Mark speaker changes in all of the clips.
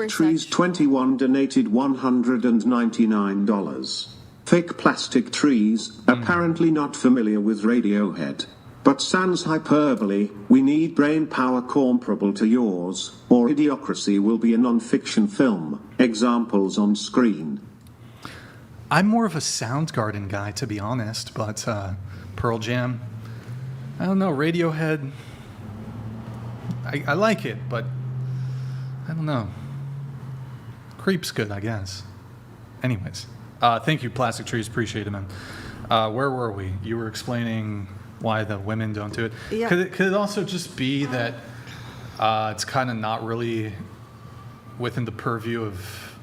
Speaker 1: Trees 21 donated $199. Fake plastic trees, apparently not familiar with Radiohead. But sans hyperbole, we need brain power comparable to yours, or Idiocracy will be a non-fiction film. Examples on screen.
Speaker 2: I'm more of a Soundgarden guy, to be honest, but Pearl Jam, I don't know, Radiohead, I like it, but I don't know. Creep's good, I guess. Anyways, thank you, Plastic Trees, appreciate it, man. Where were we? You were explaining why the women don't do it.
Speaker 3: Yeah.
Speaker 2: Could it also just be that it's kind of not really within the purview of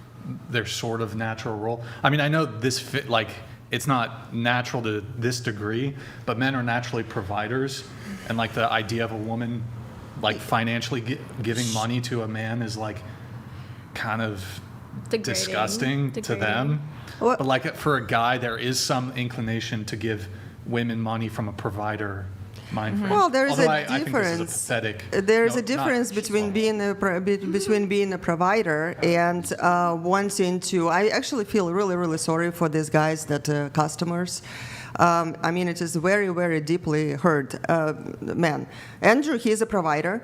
Speaker 2: their sort of natural role? I mean, I know this fit, like, it's not natural to this degree, but men are naturally providers, and like the idea of a woman like financially giving money to a man is like kind of disgusting to them.
Speaker 3: Well,
Speaker 2: but like for a guy, there is some inclination to give women money from a provider mind frame.
Speaker 3: Well, there is
Speaker 2: Although
Speaker 3: a
Speaker 2: I think this is a
Speaker 3: difference.
Speaker 2: pathetic.
Speaker 3: There is a
Speaker 2: not
Speaker 3: difference between being a provider and wanting to. I actually feel really, really sorry for these guys that customers. I mean, it is very, very deeply hurt man. Andrew, he is a provider.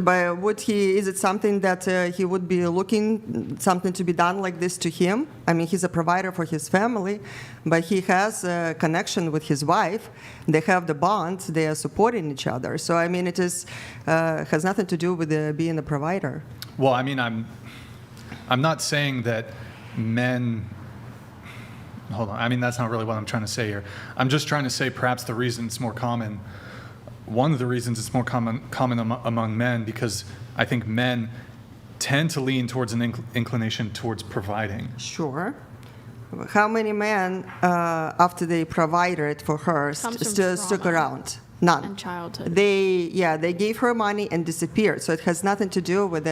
Speaker 3: But is it something that he would be looking something to be done like this to him? I mean, he's a provider for his family, but he has a connection with his wife. They have the bond. They are supporting each other. So I mean, it is has nothing to do with being a provider.
Speaker 2: Well, I mean, I'm not saying that men. Hold on. I mean, that's not really what I'm trying to say here. I'm just trying to say perhaps the reason it's more common. One of the reasons it's more common among men, because I think men tend to lean towards an inclination towards providing.
Speaker 3: Sure. How many men, after they provided for her, stuck around? None.
Speaker 4: And childhood.
Speaker 3: They gave her money and disappeared. So it has nothing to do with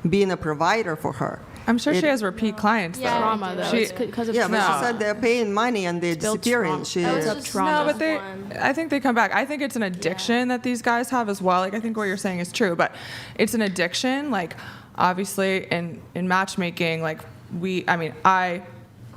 Speaker 3: being a provider for her.
Speaker 5: I'm sure she has repeat clients, though.
Speaker 4: Trauma, though. It's because of
Speaker 3: Yeah, but
Speaker 4: trauma.
Speaker 3: she said they're paying money and they're disappearing.
Speaker 4: Trauma.
Speaker 5: No, but I think they come back. I think it's an addiction that these guys have as well. Like, I think what you're saying is true, but it's an addiction. Like, obviously, in matchmaking, like, I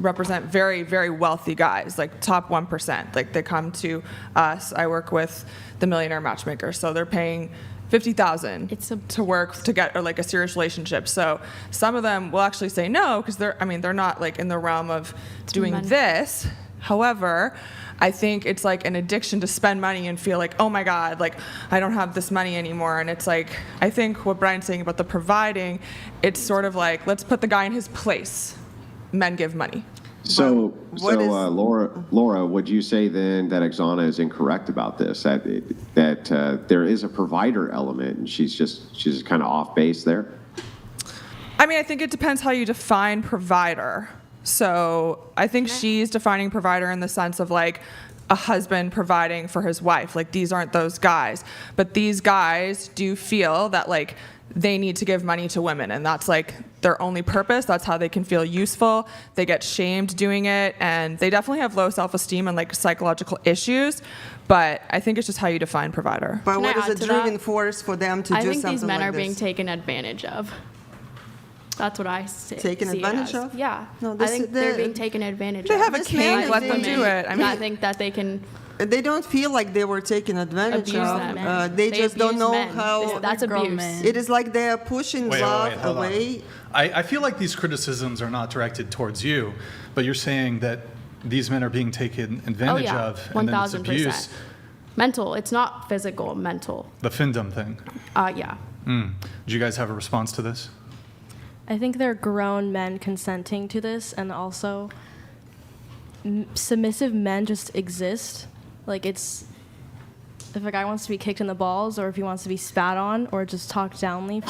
Speaker 5: represent very, very wealthy guys, like top 1%. Like, they come to us. I work with the Millionaire Matchmaker, so they're paying $50,000 to work to get like a serious relationship. So some of them will actually say no because they're not like in the realm of doing this. However, I think it's like an addiction to spend money and feel like, oh my God, like I don't have this money anymore. And it's like, I think what Brian's saying about the providing, it's sort of like, let's put the guy in his place. Men give money.
Speaker 6: So Laura, would you say then that Oksana is incorrect about this? That there is a provider element, and she's just kind of off base there?
Speaker 5: I mean, I think it depends how you define provider. So I think she's defining provider in the sense of like a husband providing for his wife. Like these aren't those guys, but these guys do feel that like they need to give money to women, and that's like their only purpose. That's how they can feel useful. They get shamed doing it, and they definitely have low self-esteem and like psychological issues. But I think it's just how you define provider.
Speaker 3: But what is the driving force for them to do something like this?
Speaker 4: I think these men are being taken advantage of. That's what I see.
Speaker 3: Taken advantage of?
Speaker 4: Yeah.
Speaker 3: No,
Speaker 4: I think they're being taken advantage of.
Speaker 5: They have a king, let them do it.
Speaker 4: I mean, I think that they can.
Speaker 3: They don't feel like they were taken advantage of. They just don't know how.
Speaker 4: That's abuse.
Speaker 3: It is like they are pushing love away.
Speaker 2: I feel like these criticisms are not directed towards you, but you're saying that these men are being taken advantage of, and then it's abuse.
Speaker 4: Mental. It's not physical. Mental.
Speaker 2: The findom thing.
Speaker 4: Yeah.
Speaker 2: Do you guys have a response to this?
Speaker 7: I think they're grown men consenting to this, and also submissive men just exist. Like, it's, if a guy wants to be kicked in the balls, or if he wants to be spat on, or just talked downly.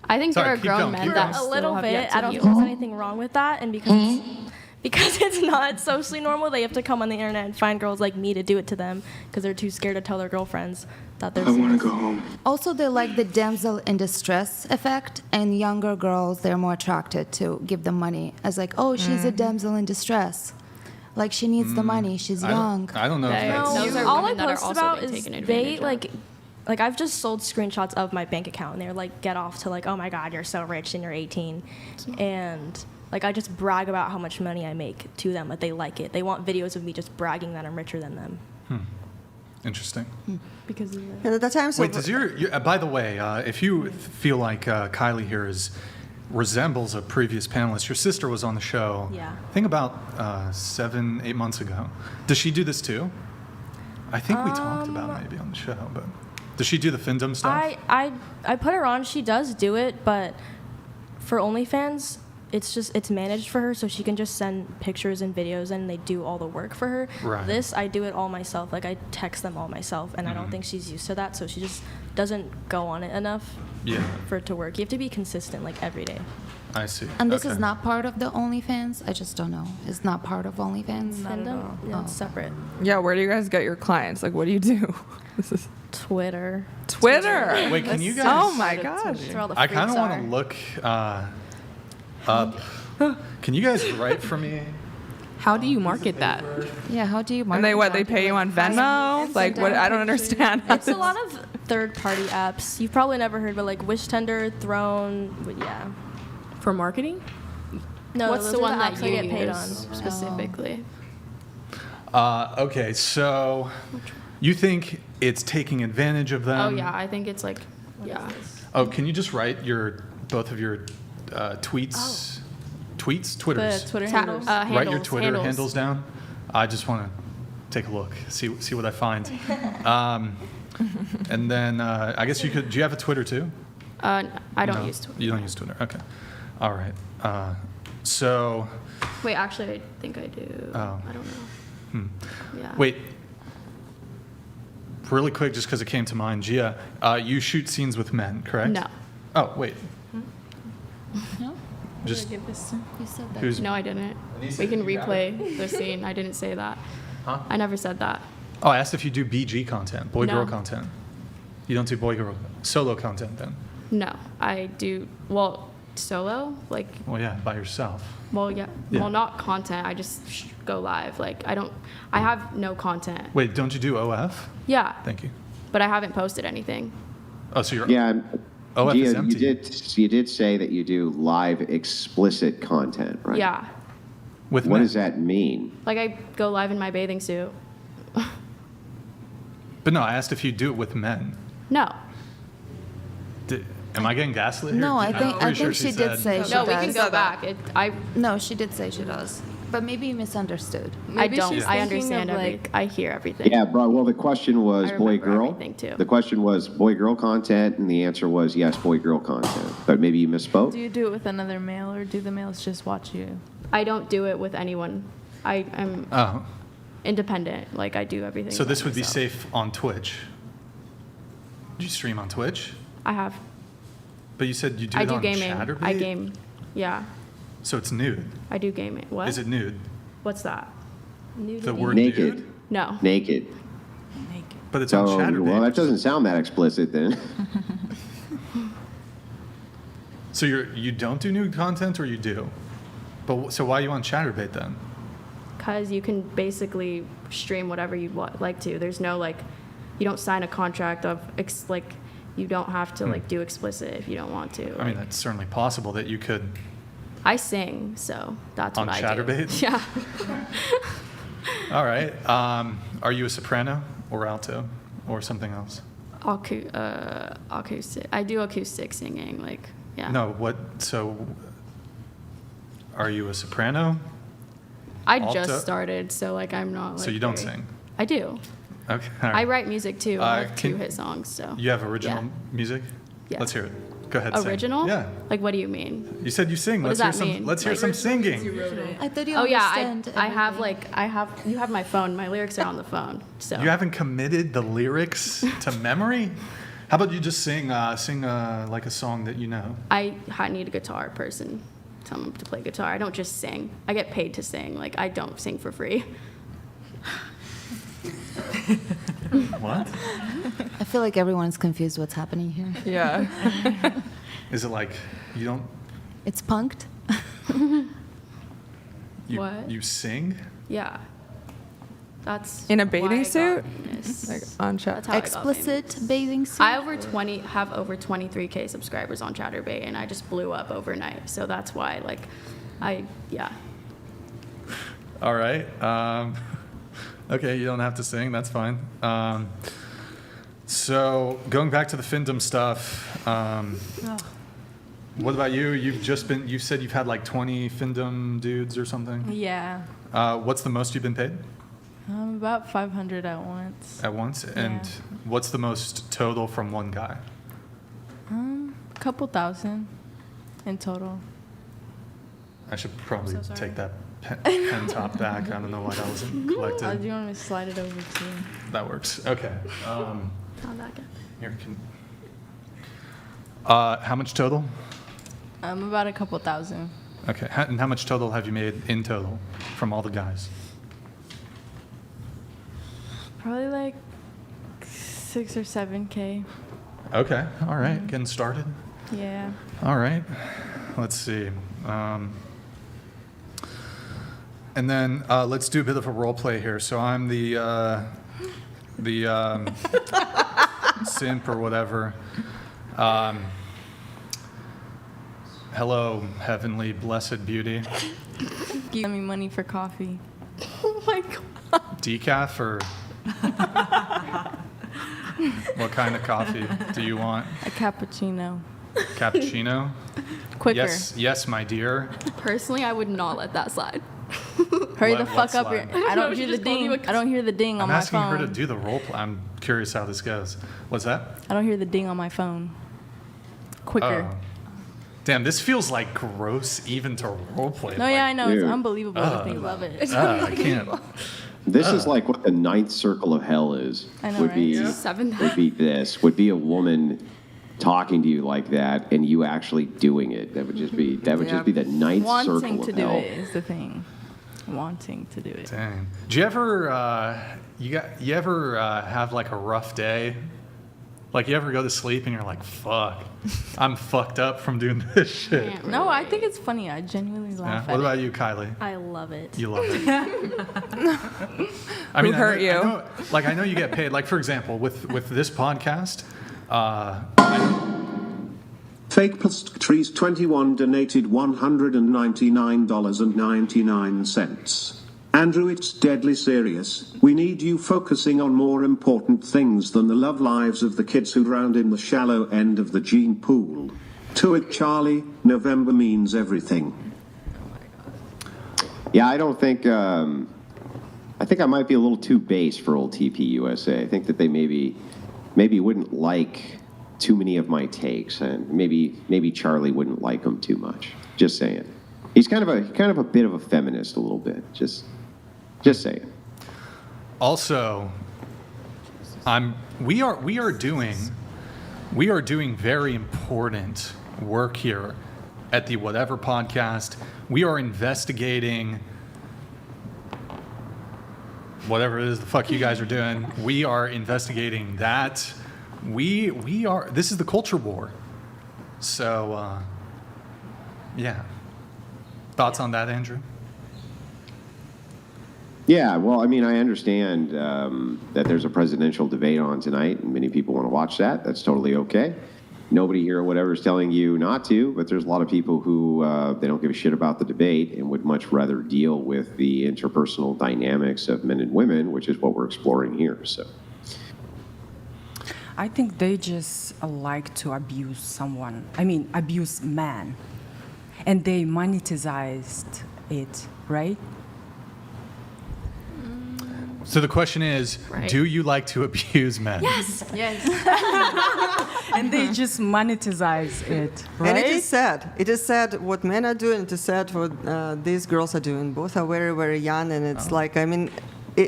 Speaker 4: I think there are grown men that
Speaker 7: a little bit. I don't think there's anything wrong with that, and because it's not socially normal, they have to come on the internet and find girls like me to do it to them because they're too scared to tell their girlfriends that they're.
Speaker 8: I want to go home.
Speaker 9: Also, they like the damsel in distress effect, and younger girls, they're more attracted to give them money as like, oh, she's a damsel in distress. Like, she needs the money, she's young.
Speaker 2: I don't know if that's...
Speaker 4: Those are
Speaker 7: all I
Speaker 4: women that are
Speaker 7: post
Speaker 4: also
Speaker 7: about
Speaker 4: being
Speaker 7: is
Speaker 4: taken
Speaker 7: they,
Speaker 4: advantage
Speaker 7: like, like I've just sold screenshots of my bank account, and they're like, get off to like, oh my God, you're so rich and you're 18, and like I just brag about how much money I make to them. Like they like it. They want videos of me just bragging that I'm richer than them.
Speaker 2: Interesting.
Speaker 7: Because of that.
Speaker 3: And at the time, so
Speaker 2: Wait, does by the way, if you feel like Kylie here resembles a previous panelist, your sister was on the show,
Speaker 7: Yeah.
Speaker 2: I think about 7-8 months ago. Does she do this too? I think we talked about it maybe on the show, but does she do the findom stuff?
Speaker 7: I put her on. She does do it, but for OnlyFans, it's managed for her, so she can just send pictures and videos, and they do all the work for her.
Speaker 2: Right.
Speaker 7: This, I do it all myself. Like I text them all myself, and I
Speaker 2: Mm-hmm.
Speaker 7: don't think she's used to that, so she just doesn't go on it enough
Speaker 2: Yeah,
Speaker 7: for it to work. You have to be consistent, like every day.
Speaker 2: I see.
Speaker 9: And this
Speaker 2: Okay.
Speaker 9: is not part of the OnlyFans? I just don't know. It's not part of OnlyFans?
Speaker 7: Findom? Yeah, it's separate.
Speaker 5: Yeah, where do you guys get your clients? Like, what do you do? This is
Speaker 7: Twitter.
Speaker 5: Twitter.
Speaker 2: Wait, can you guys?
Speaker 5: Oh my gosh.
Speaker 7: That's where all the
Speaker 2: I kind of
Speaker 7: freaks
Speaker 2: want
Speaker 7: are.
Speaker 2: to look up. Can you guys write for me?
Speaker 8: How do you market that?
Speaker 9: Yeah, how do you market
Speaker 5: And they what? They
Speaker 9: that?
Speaker 5: pay you on Venmo? Like what? I don't understand.
Speaker 7: It's a lot of third-party apps. You've probably never heard, but like Wish Tender, Throne, but yeah.
Speaker 8: For marketing?
Speaker 7: No,
Speaker 4: What's
Speaker 7: those
Speaker 4: the
Speaker 7: are
Speaker 4: one
Speaker 7: apps
Speaker 4: that
Speaker 7: I
Speaker 4: you
Speaker 7: get paid on.
Speaker 4: use specifically?
Speaker 2: Okay, so you think it's taking advantage of them?
Speaker 4: Oh yeah, I think it's like, yeah.
Speaker 2: Oh, can you just write both of your tweets? Tweets? Twitters?
Speaker 7: The Twitter
Speaker 4: Ta-
Speaker 7: handles.
Speaker 4: handles.
Speaker 2: Write your Twitter handles down. I just want to take a look, see what I find. And then I guess you could. Do you have a Twitter too?
Speaker 4: I don't
Speaker 2: No?
Speaker 4: use Twitter.
Speaker 2: You don't use Twitter. Okay. All right. So.
Speaker 4: Wait, actually, I think I do.
Speaker 2: Oh.
Speaker 4: I don't know. Yeah.
Speaker 2: Wait. Really quick, just because it came to mind, Gia, you shoot scenes with men, correct?
Speaker 4: No.
Speaker 2: Oh, wait.
Speaker 9: No?
Speaker 2: Just
Speaker 9: You said that.
Speaker 2: who's?
Speaker 4: No, I didn't. We can replay the scene. I didn't say that.
Speaker 2: Huh?
Speaker 4: I never said that.
Speaker 2: Oh, I asked if you do BG content, boy-girl
Speaker 4: No.
Speaker 2: content. You don't do boy-girl solo content then?
Speaker 4: No, I do. Well, solo, like,
Speaker 2: Well, yeah, by yourself.
Speaker 4: well, yeah.
Speaker 2: Yeah.
Speaker 4: Well, not content. I just go live. Like, I have no content.
Speaker 2: Wait, don't you do OF?
Speaker 4: Yeah,
Speaker 2: Thank you.
Speaker 4: but I haven't posted anything.
Speaker 2: Oh, so you're.
Speaker 6: Yeah,
Speaker 2: OF is
Speaker 6: Gia,
Speaker 2: empty.
Speaker 6: you did say that you do live explicit content, right?
Speaker 4: Yeah.
Speaker 2: With
Speaker 6: What
Speaker 2: men.
Speaker 6: does that mean?
Speaker 4: Like, I go live in my bathing suit.
Speaker 2: But no, I asked if you do it with men.
Speaker 4: No.
Speaker 2: Am I getting gaslit here?
Speaker 9: No, I
Speaker 2: I'm
Speaker 9: think
Speaker 2: pretty sure
Speaker 9: she did
Speaker 2: said-
Speaker 9: say she
Speaker 4: No, we
Speaker 9: does.
Speaker 4: can go back.
Speaker 9: No, she did say she does. But maybe you misunderstood.
Speaker 8: Maybe
Speaker 4: I don't.
Speaker 8: she's
Speaker 4: I
Speaker 8: thinking
Speaker 4: understand
Speaker 8: of,
Speaker 4: everything.
Speaker 8: like-
Speaker 4: I hear everything.
Speaker 6: Yeah, bro. Well, the question was
Speaker 4: I
Speaker 6: boy
Speaker 4: remember
Speaker 6: girl.
Speaker 4: everything, too.
Speaker 6: The question was boy girl content, and the answer was yes, boy girl content. But maybe you misspoke.
Speaker 10: Do you do it with another male, or do the males just watch you?
Speaker 4: I don't do it with anyone. I'm
Speaker 2: Oh,
Speaker 4: independent. Like, I do everything.
Speaker 2: so
Speaker 4: by
Speaker 2: this would be
Speaker 4: myself.
Speaker 2: safe on Twitch. Do you stream on Twitch?
Speaker 4: I have.
Speaker 2: But you said you do
Speaker 4: I
Speaker 2: it
Speaker 4: do
Speaker 2: on
Speaker 4: gaming.
Speaker 2: Chatterbait?
Speaker 4: I game. Yeah,
Speaker 2: So it's nude.
Speaker 4: I do gaming. What?
Speaker 2: Is it nude?
Speaker 4: What's that?
Speaker 2: The word
Speaker 6: Naked.
Speaker 2: nude?
Speaker 4: No.
Speaker 6: Naked.
Speaker 2: But it's on
Speaker 6: So,
Speaker 2: Chatterbait.
Speaker 6: well, that doesn't sound that explicit then.
Speaker 2: So you don't do nude content, or you do? But so why are you on Chatterbait then?
Speaker 4: Because you can basically stream whatever you like to. There's no, like, you don't sign a contract of, like, you don't have to, like, do explicit if you don't want to.
Speaker 2: I mean,
Speaker 4: Like,
Speaker 2: that's certainly possible that you could.
Speaker 4: I sing, so that's
Speaker 2: On
Speaker 4: what I
Speaker 2: Chatterbait?
Speaker 4: do. Yeah.
Speaker 2: All right. Are you a soprano or alto or something else?
Speaker 4: Acoustic. I do acoustic singing, like, yeah.
Speaker 2: No. What? So are you a soprano?
Speaker 4: I
Speaker 2: alto?
Speaker 4: just started, so, like, I'm not, like,
Speaker 2: So you don't
Speaker 4: very-
Speaker 2: sing?
Speaker 4: I do.
Speaker 2: Okay. All
Speaker 4: I
Speaker 2: right.
Speaker 4: write music, too. I have
Speaker 2: can-
Speaker 4: 2 hit songs, so.
Speaker 2: You have original
Speaker 4: Yeah.
Speaker 2: music?
Speaker 4: Yeah.
Speaker 2: Let's hear it. Go ahead. sing.
Speaker 4: Original?
Speaker 2: Yeah.
Speaker 4: Like, what do you mean?
Speaker 2: You said you sing.
Speaker 4: What
Speaker 2: Let's
Speaker 4: does
Speaker 2: hear
Speaker 4: that
Speaker 2: some.
Speaker 4: mean?
Speaker 2: Let's hear
Speaker 4: Like-
Speaker 2: some singing.
Speaker 9: I thought you
Speaker 4: Oh, yeah,
Speaker 9: understand
Speaker 4: I have,
Speaker 9: everything.
Speaker 4: like, you have my phone. My lyrics are on the phone, so.
Speaker 2: You haven't committed the lyrics to memory? How about you just sing like a song that you know?
Speaker 4: I need a guitar person. Tell them to play guitar. I don't just sing. I get paid to sing. Like, I don't sing for free.
Speaker 2: What?
Speaker 9: I feel like everyone's confused what's happening here.
Speaker 5: Yeah.
Speaker 2: Is it like you don't
Speaker 9: It's punked.
Speaker 2: you
Speaker 4: What?
Speaker 2: you sing?
Speaker 4: Yeah. That's
Speaker 5: In a
Speaker 4: why
Speaker 5: bathing
Speaker 4: I got
Speaker 5: suit?
Speaker 4: famous.
Speaker 5: Like on chat.
Speaker 4: That's how I got
Speaker 9: Explicit
Speaker 4: famous.
Speaker 9: bathing suit.
Speaker 4: I have over 23K subscribers on Chatterbait, and I just blew up overnight. So that's why, like, yeah.
Speaker 2: All right. Okay, you don't have to sing. That's fine. So going back to the findom stuff, what about you? You said you've had like 20 findom dudes or something?
Speaker 10: Yeah.
Speaker 2: What's the most you've been paid?
Speaker 10: About 500 at once.
Speaker 2: At once? And what's the most total from one guy?
Speaker 10: A couple thousand in total.
Speaker 2: I should probably
Speaker 4: so sorry.
Speaker 2: take that pen top back. I don't know why that wasn't
Speaker 10: Do
Speaker 2: collected.
Speaker 10: you want me to slide it over to you?
Speaker 2: That works. Okay.
Speaker 4: Not that good.
Speaker 2: Here, how much total?
Speaker 10: About a couple thousand.
Speaker 2: Okay. And how much total have you made in total from all the guys?
Speaker 10: Probably like 6 or 7K.
Speaker 2: Okay. All right. Getting started.
Speaker 10: Yeah.
Speaker 2: All right. Let's see. And then let's do a bit of a role play here. So I'm the simp or whatever. Hello, heavenly, blessed beauty.
Speaker 10: Give me money for coffee.
Speaker 4: Oh my god.
Speaker 2: Decaf or what kind of coffee do you want?
Speaker 10: A cappuccino.
Speaker 2: Cappuccino?
Speaker 10: Quicker.
Speaker 2: Yes, my dear.
Speaker 4: Personally, I would not let that slide.
Speaker 10: Hurry
Speaker 2: What-
Speaker 10: the fuck
Speaker 2: what
Speaker 10: up.
Speaker 2: slide?
Speaker 10: I don't hear the
Speaker 4: Just called you
Speaker 10: ding.
Speaker 4: a-
Speaker 10: I don't hear the ding on
Speaker 2: I'm
Speaker 10: my
Speaker 2: asking
Speaker 10: phone.
Speaker 2: her to do the role play. I'm curious how this goes. What's that?
Speaker 10: I don't hear the ding on my phone. Quicker.
Speaker 2: Oh. Damn, this feels like gross even to role play.
Speaker 10: No, yeah, I know. It's
Speaker 6: Dude.
Speaker 10: unbelievable to think about.
Speaker 4: Love it.
Speaker 2: I can't.
Speaker 6: This is like what the ninth circle of hell is.
Speaker 10: I know,
Speaker 6: would
Speaker 10: right?
Speaker 6: be
Speaker 10: Yeah.
Speaker 6: would be this. Would be a woman talking to you like that and you actually doing it. That would just be the ninth
Speaker 10: Wanting
Speaker 6: circle
Speaker 10: to
Speaker 6: of
Speaker 10: do
Speaker 6: hell.
Speaker 10: it is the thing. Wanting to do it.
Speaker 2: Dang. Do you ever you ever have like a rough day? Like you ever go to sleep and you're like, fuck, I'm fucked up from doing this shit.
Speaker 4: Can't
Speaker 10: No, I
Speaker 4: relate.
Speaker 10: think it's funny. I genuinely
Speaker 2: Yeah?
Speaker 10: laugh
Speaker 2: What
Speaker 10: at
Speaker 2: about
Speaker 10: it.
Speaker 2: you, Kylie?
Speaker 7: I love it.
Speaker 2: You love it. I mean,
Speaker 5: Who hurt you?
Speaker 2: I know you get paid. Like for example, with this podcast,
Speaker 1: Fake Plastic Trees 21 donated $199.99. Andrew, it's deadly serious. We need you focusing on more important things than the love lives of the kids who drowned in the shallow end of the gene pool. To it, Charlie, November means everything.
Speaker 6: Yeah, I don't think. I think I might be a little too base for old TP USA. I think that they maybe wouldn't like too many of my takes, and maybe Charlie wouldn't like them too much. Just saying. He's kind of a bit of a feminist, a little bit. Just saying.
Speaker 2: also, we are doing very important work here at the Whatever Podcast. We are investigating whatever it is the fuck you guys are doing. We are investigating that. We are. This is the culture war. So, yeah. Thoughts on that, Andrew?
Speaker 6: Yeah, well, I mean, I understand that there's a presidential debate on tonight, and many people want to watch that. That's totally okay. Nobody here or whatever is telling you not to, but there's a lot of people who they don't give a shit about the debate and would much rather deal with the interpersonal dynamics of men and women, which is what we're exploring here. So,
Speaker 11: I think they just like to abuse someone. I mean, abuse man. And they monetized it, right?
Speaker 2: So the question is,
Speaker 4: Right.
Speaker 2: do you like to abuse men?
Speaker 10: Yes.
Speaker 11: And they just monetize it, right?
Speaker 3: And it is sad. It is sad what men are doing. It is sad what these girls are doing. Both are very, very young, and it's like, I mean,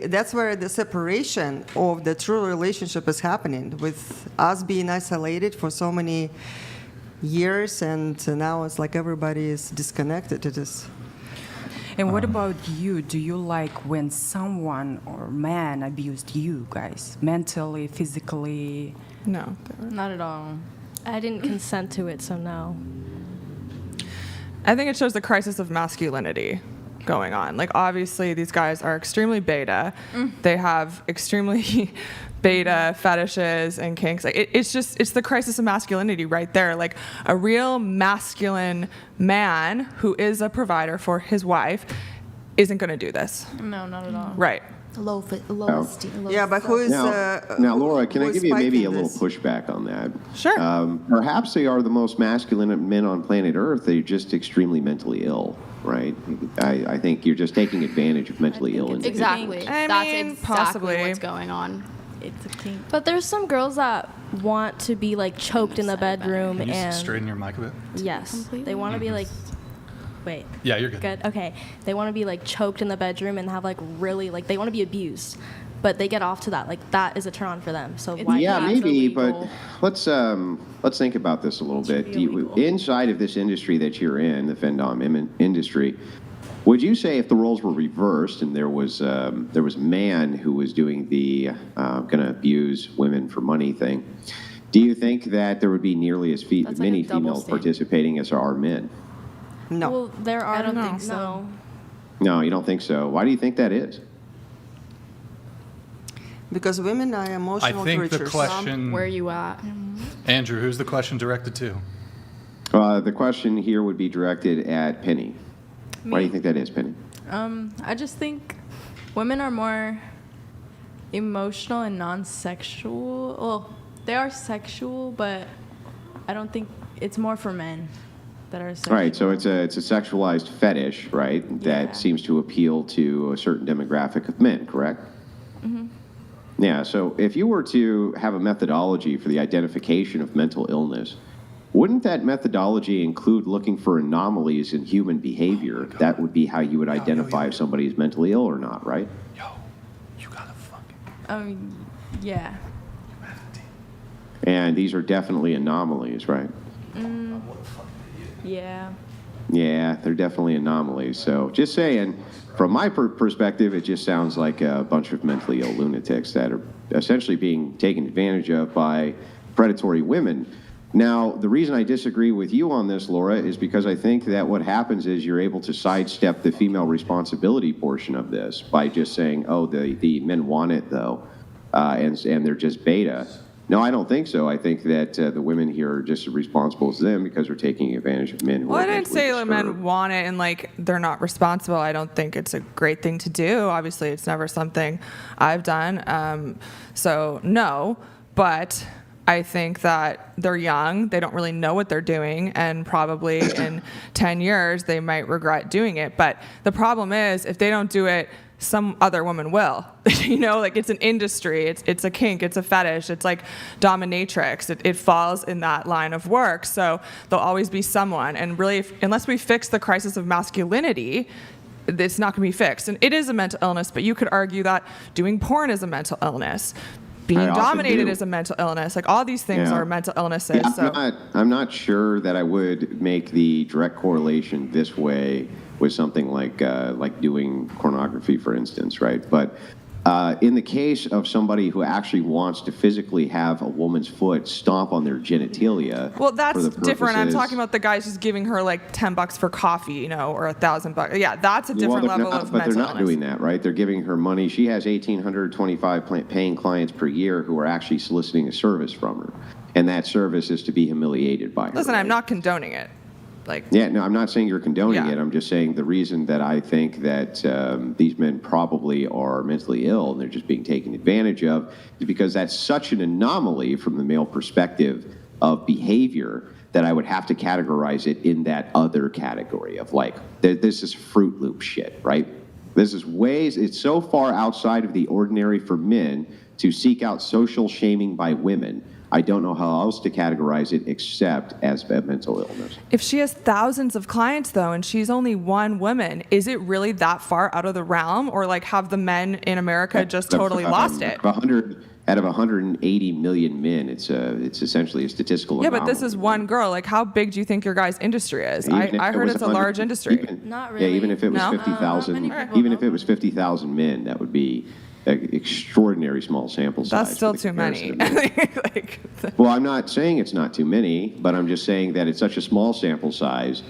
Speaker 3: that's where the separation of the true relationship is happening, with us being isolated for so many years, and now it's like everybody is disconnected. It is.
Speaker 11: And what about you? Do you like when someone or man abused you guys? Mentally, physically?
Speaker 5: No.
Speaker 10: Not at all.
Speaker 7: I didn't consent to it, so no.
Speaker 5: I think it shows the crisis of masculinity. going on. Like, obviously, these guys are extremely beta. They have extremely beta fetishes and kinks. Like, it's the crisis of masculinity right there. Like, a real masculine man who is a provider for his wife isn't going to do this.
Speaker 10: No, not at all.
Speaker 5: Right.
Speaker 9: Low esteem.
Speaker 3: Yeah, but who is
Speaker 6: Now, Laura, can
Speaker 3: who
Speaker 6: I
Speaker 3: is
Speaker 6: give you maybe a
Speaker 3: spiking
Speaker 6: little
Speaker 3: this?
Speaker 6: pushback on that?
Speaker 5: Sure.
Speaker 6: Perhaps they are the most masculine men on planet Earth. They're just extremely mentally ill, right? I think you're just taking advantage of mentally ill individuals.
Speaker 4: Exactly.
Speaker 5: I
Speaker 4: That's
Speaker 5: mean,
Speaker 4: exactly
Speaker 5: possibly.
Speaker 4: what's going on.
Speaker 10: It's a kink.
Speaker 7: But there's some girls that want to be like choked in the bedroom
Speaker 2: Can you
Speaker 7: and
Speaker 2: straighten your mic a bit?
Speaker 7: yes,
Speaker 4: Completely?
Speaker 7: they want to be like. Wait.
Speaker 2: Yeah, you're good.
Speaker 7: Good. Okay. They want to be like choked in the bedroom and have like really like they want to be abused, but they get off to that. Like that is a turn on for them. So why?
Speaker 6: Yeah,
Speaker 7: not?
Speaker 6: maybe,
Speaker 10: illegal.
Speaker 6: but let's think about this a little bit.
Speaker 10: be illegal.
Speaker 6: Inside of this industry that you're in, the femdom industry, would you say if the roles were reversed and there was a man who was doing the gonna abuse women for money thing, do you think that there would be nearly as
Speaker 10: That's like a
Speaker 6: many
Speaker 10: double
Speaker 6: females
Speaker 10: standard.
Speaker 6: participating as there are men?
Speaker 3: No.
Speaker 7: Well, there are.
Speaker 10: I don't think
Speaker 7: No.
Speaker 10: so.
Speaker 6: No, you don't think so. Why do you think that is?
Speaker 3: Because women are
Speaker 2: I
Speaker 3: emotional
Speaker 2: think the
Speaker 3: creatures.
Speaker 2: question,
Speaker 4: Where are you at?
Speaker 2: Andrew, who's the question directed to?
Speaker 6: The question here would be directed at Penny. Why do you think that is, Penny?
Speaker 10: I just think women are more emotional and non-sexual. Well, they are sexual, but I don't think it's more for men that are sexual.
Speaker 6: Right, so it's a sexualized fetish, right? That
Speaker 10: Yeah.
Speaker 6: seems to appeal to a certain demographic of men, correct?
Speaker 10: Mm-hmm.
Speaker 6: Yeah, so if you were to have a methodology for the identification of mental illness, wouldn't that methodology include looking for anomalies in human behavior? That would be how you would identify if somebody is mentally ill or not, right?
Speaker 2: Yo, you gotta fucking.
Speaker 10: Yeah.
Speaker 6: And these are definitely anomalies, right?
Speaker 10: Yeah.
Speaker 6: Yeah, they're definitely anomalies. So just saying, from my perspective, it just sounds like a bunch of mentally ill lunatics that are essentially being taken advantage of by predatory women. Now, the reason I disagree with you on this, Laura, is because I think that what happens is you're able to sidestep the female responsibility portion of this by just saying, oh, the men want it, though, and they're just beta. No, I don't think so. I think that the women here are just as responsible as them because they're taking advantage of men who
Speaker 5: Well,
Speaker 6: are
Speaker 5: I didn't
Speaker 6: mentally
Speaker 5: say like men
Speaker 6: disturbed.
Speaker 5: want it and like they're not responsible. I don't think it's a great thing to do. Obviously, it's never something I've done. So no, but I think that they're young. They don't really know what they're doing, and probably in 10 years they might regret doing it. But the problem is, if they don't do it, some other woman will. You know, like it's an industry. It's a kink. It's a fetish. It's like dominatrix. It falls in that line of work. So there'll always be someone. And really, unless we fix the crisis of masculinity, it's not going to be fixed. And it is a mental illness, but you could argue that doing porn is a mental illness. Being
Speaker 6: I often
Speaker 5: dominated
Speaker 6: do.
Speaker 5: is a mental illness. Like all these things
Speaker 6: Yeah.
Speaker 5: are mental illnesses.
Speaker 6: Yeah, I'm not sure that I would make the direct correlation this way with something like doing pornography, for instance, right? But in the case of somebody who actually wants to physically have a woman's foot stomp on their genitalia,
Speaker 5: Well, that's
Speaker 6: for the
Speaker 5: different. I'm
Speaker 6: purposes-
Speaker 5: talking about the guys just giving her like $10 for coffee, you know, or $1,000. Yeah, that's a different
Speaker 6: they're
Speaker 5: level
Speaker 6: not,
Speaker 5: of
Speaker 6: but
Speaker 5: mental
Speaker 6: they're not
Speaker 5: illness.
Speaker 6: doing that, right? They're giving her money. She has 1,825 paying clients per year who are actually soliciting a service from her, and that service is to be humiliated by her.
Speaker 5: Listen, I'm
Speaker 6: right?
Speaker 5: not condoning it. Like,
Speaker 6: Yeah, no, I'm not saying you're condoning
Speaker 5: Yeah.
Speaker 6: it. I'm just saying the reason that I think that these men probably are mentally ill and they're just being taken advantage of is because that's such an anomaly from the male perspective of behavior that I would have to categorize it in that other category of like, this is Fruit Loop shit, right? This is it's so far outside of the ordinary for men to seek out social shaming by women. I don't know how else to categorize it except as a mental illness.
Speaker 5: if she has thousands of clients though, and she's only one woman, is it really that far out of the realm, or like have the men in America just totally lost it?
Speaker 6: Out of 180 million men, it's essentially a statistical
Speaker 5: Yeah,
Speaker 6: anomaly.
Speaker 5: but this is one girl. Like, how big do you think your guys' industry is?
Speaker 6: Even if
Speaker 5: I
Speaker 6: it
Speaker 5: heard
Speaker 6: was
Speaker 5: it's a
Speaker 6: 100
Speaker 5: large industry.
Speaker 7: Not
Speaker 6: Yeah,
Speaker 7: really.
Speaker 6: even if it was
Speaker 5: No?
Speaker 6: 50,000,
Speaker 10: Not many people
Speaker 6: even if
Speaker 10: know.
Speaker 6: it was 50,000 men, that would be an extraordinary small sample size.
Speaker 5: That's still
Speaker 6: for the
Speaker 5: too many.
Speaker 6: comparison of men.
Speaker 5: Like,
Speaker 6: Well, I'm not saying it's not too many, but I'm just saying that it's such a small sample size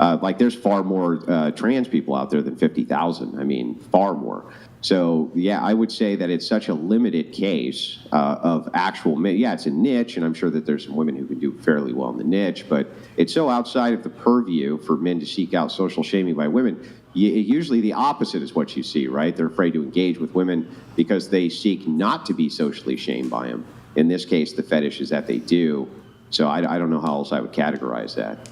Speaker 6: Like there's far more trans people out there than 50,000. I mean, far more. So yeah, I would say that it's such a limited case of actual men. Yeah, it's a niche, and I'm sure that there's some women who can do fairly well in the niche, but it's so outside of the purview for men to seek out social shaming by women. Usually the opposite is what you see, right? They're afraid to engage with women because they seek not to be socially shamed by them. In this case, the fetish is that they do. So I don't know how else I would categorize that.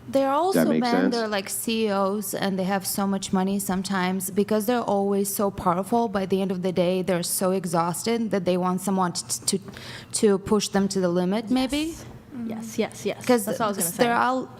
Speaker 9: There are also
Speaker 6: make
Speaker 9: men,
Speaker 6: sense?
Speaker 9: they're like CEOs and they have so much money sometimes because they're always so powerful. By the end of the day, they're so exhausted that they want someone to push them to the limit, maybe.
Speaker 7: Yes, yes, yes.
Speaker 9: Because
Speaker 7: That's what I was going to say.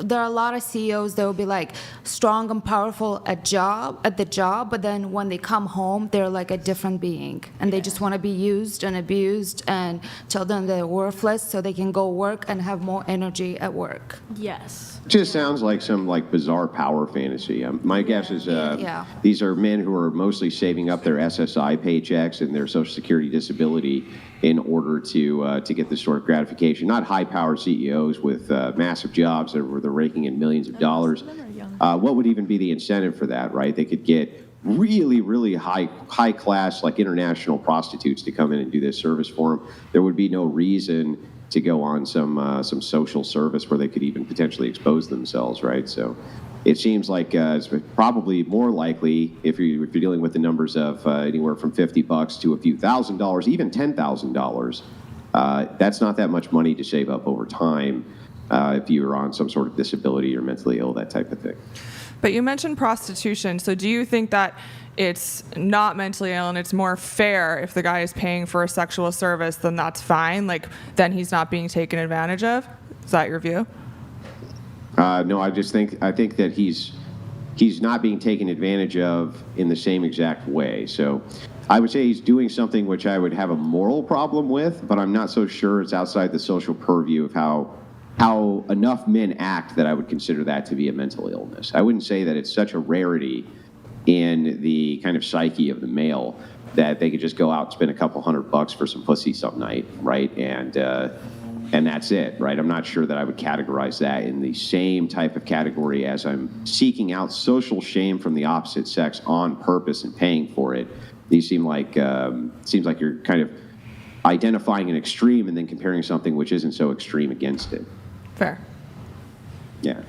Speaker 9: there are a lot of CEOs that will be like strong and powerful at the job, but then when they come home, they're like a different being, and they just want to be used and abused and tell them they're worthless so they can go work and have more energy at work.
Speaker 7: Yes.
Speaker 6: Just sounds like some like bizarre power fantasy. My guess is
Speaker 9: Yeah.
Speaker 6: these are men who are mostly saving up their SSI paychecks and their Social Security disability in order to get this sort of gratification. Not high-power CEOs with massive jobs where they're raking in millions of dollars. What would even be the incentive for that, right? They could get really, really high class, like international prostitutes to come in and do this service for them. There would be no reason to go on some social service where they could even potentially expose themselves, right? So it seems like it's probably more likely if you're dealing with the numbers of anywhere from $50 to a few $1,000s, even $10,000. That's not that much money to save up over time if you're on some sort of disability or mentally ill, that type of thing.
Speaker 5: But you mentioned prostitution. So do you think that it's not mentally ill and it's more fair if the guy is paying for a sexual service, then that's fine? Like, then he's not being taken advantage of? Is that your view?
Speaker 6: No, I think that he's not being taken advantage of in the same exact way. So I would say he's doing something which I would have a moral problem with, but I'm not so sure it's outside the social purview of how enough men act that I would consider that to be a mental illness. I wouldn't say that it's such a rarity in the kind of psyche of the male that they could just go out and spend a couple $100 for some pussy some night, right? And that's it, right? I'm not sure that I would categorize that in the same type of category as I'm seeking out social shame from the opposite sex on purpose and paying for it. These seems like you're kind of identifying an extreme and then comparing something which isn't so extreme against it.
Speaker 5: Fair.
Speaker 6: Yeah.